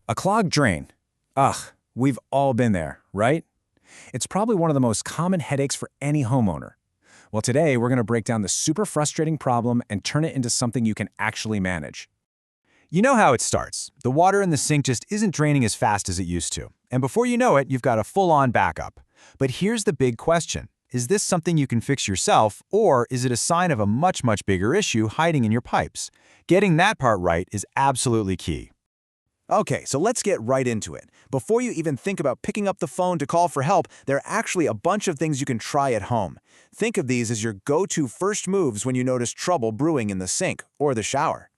A clogged drain. Ugh, we've all been there, right? It's probably one of the most common headaches for any homeowner. Well, today we're going to break down the super frustrating problem and turn it into something you can actually manage. You know how it starts. The water in the sink just isn't draining as fast as it used to. And before you know it, you've got a full-on backup. But here's the big question. Is this something you can fix yourself, or is it a sign of a much bigger issue hiding in your pipes? Getting that part right is absolutely key. Okay, so let's get right into it. Before you even think about picking up the phone to call for help, there are actually a bunch of things you can try at home. Think of these as your go-to first moves when you notice trouble brewing in the sink or the shower.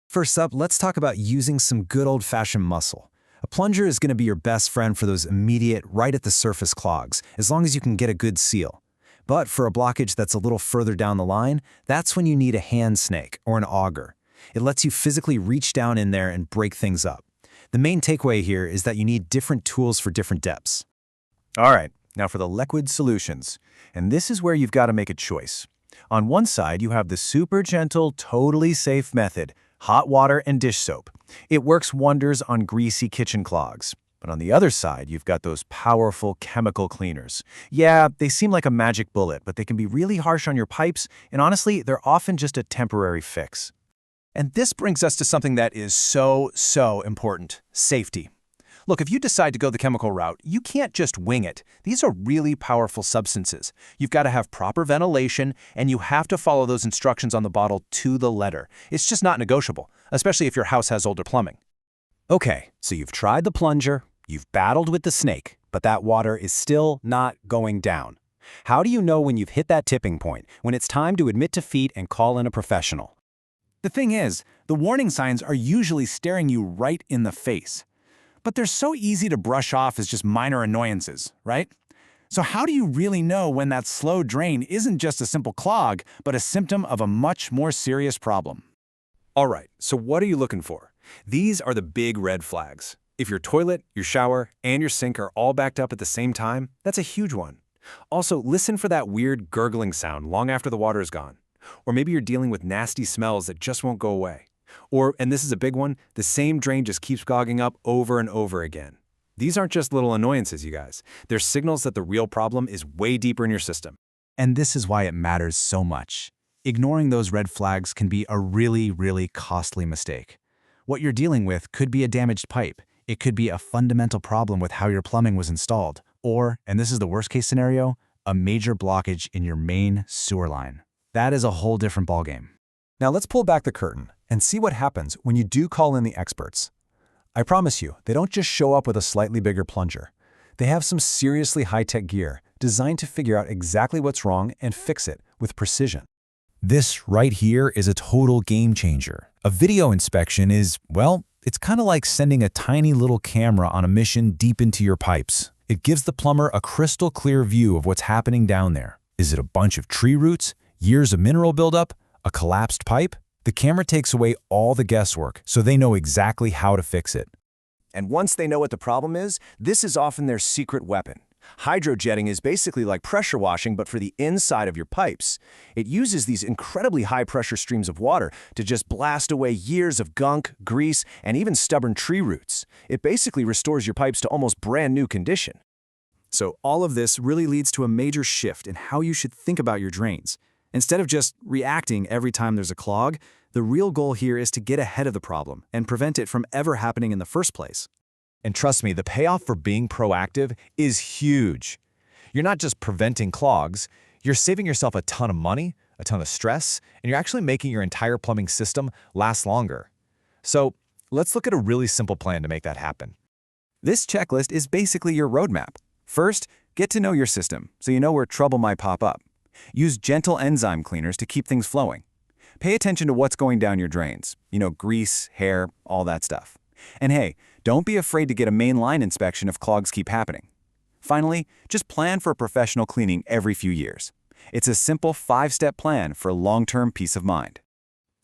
First up, let's talk about using some good old-fashioned muscle. A plunger is going to be your best friend for those immediate, right-at-the-surface clogs, as long as you can get a good seal. But for a blockage that's a little further down the line, that's when you need a hand snake or an auger. It lets you physically reach down in there and break things up. The main takeaway here is that you need different tools for different depths. All right, now for the liquid solutions. And this is where you've got to make a choice. On one side, you have the super gentle, totally safe method, hot water and dish soap. It works wonders on greasy kitchen clogs. But on the other side, you've got those powerful chemical cleaners. Yeah, they seem like a magic bullet, but they can be really harsh on your pipes, and honestly, they're often just a temporary fix. And this brings us to something that is so important: safety. Look, if you decide to go the chemical route, you can't just wing it. These are really powerful substances. You've got to have proper ventilation, and you have to follow those instructions on the bottle to the letter. It's just not negotiable, especially if your house has older plumbing. Okay, so you've tried the plunger, you've battled with the snake, but that water is still not going down. How do you know when you've hit that tipping point, when it's time to admit defeat and call in a professional? The thing is, the warning signs are usually staring you right in the face. But they're so easy to brush off as just minor annoyances, right? So how do you really know when that slow drain isn't just a simple clog, but a symptom of a much more serious problem? All right, so what are you looking for? These are the big red flags. If your toilet, your shower, and your sink are all backed up at the same time, that's a huge one. Also, listen for that weird gurgling sound long after the water is gone. Or maybe you're dealing with nasty smells that just won't go away. Or, and this is a big one, the same drain just keeps clogging up over and over again. These aren't just little annoyances, you guys. They're signals that the real problem is way deeper in your system. And this is why it matters so much. Ignoring those red flags can be a really costly mistake. What you're dealing with could be a damaged pipe. It could be a fundamental problem with how your plumbing was installed. Or, and this is the worst case scenario, a major blockage in your main sewer line. That is a whole different ballgame. Now let's pull back the curtain and see what happens when you do call in the experts. I promise you, they don't just show up with a slightly bigger plunger. They have some seriously high-tech gear designed to figure out exactly what's wrong and fix it with precision. This right here is a total game changer. A video inspection is, well, it's kind of like sending a tiny little camera on a mission deep into your pipes. It gives the plumber a crystal clear view of what's happening down there. Is it a bunch of tree roots? Years of mineral buildup? A collapsed pipe? The camera takes away all the guesswork, so they know exactly how to fix it. And once they know what the problem is, this is often their secret weapon. Hydrojetting is basically like pressure washing, but for the inside of your pipes. It uses these incredibly high-pressure streams of water to just blast away years of gunk, grease, and even stubborn tree roots. It basically restores your pipes to almost brand new condition. So all of this really leads to a major shift in how you should think about your drains. Instead of just reacting every time there's a clog, the real goal here is to get ahead of the problem and prevent it from ever happening in the first place. And trust me, the payoff for being proactive is huge. You're not just preventing clogs, you're saving yourself a ton of money, a ton of stress, and you're actually making your entire plumbing system last longer. So let's look at a really simple plan to make that happen. This checklist is basically your roadmap. First, get to know your system so you know where trouble might pop up. Use gentle enzyme cleaners to keep things flowing. Pay attention to what's going down your drains. Grease, hair, all that stuff. And hey, don't be afraid to get a main line inspection if clogs keep happening. Finally, just plan for a professional cleaning every few years. It's a simple 5-step plan for long-term peace of mind.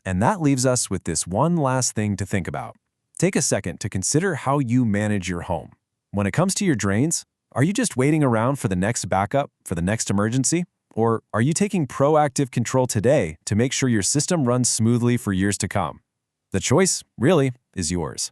And that leaves us with this one last thing to think about. Take a second to consider how you manage your home. When it comes to your drains, are you just waiting around for the next backup, for the next emergency? Or are you taking proactive control today to make sure your system runs smoothly for years to come? The choice, really, is yours.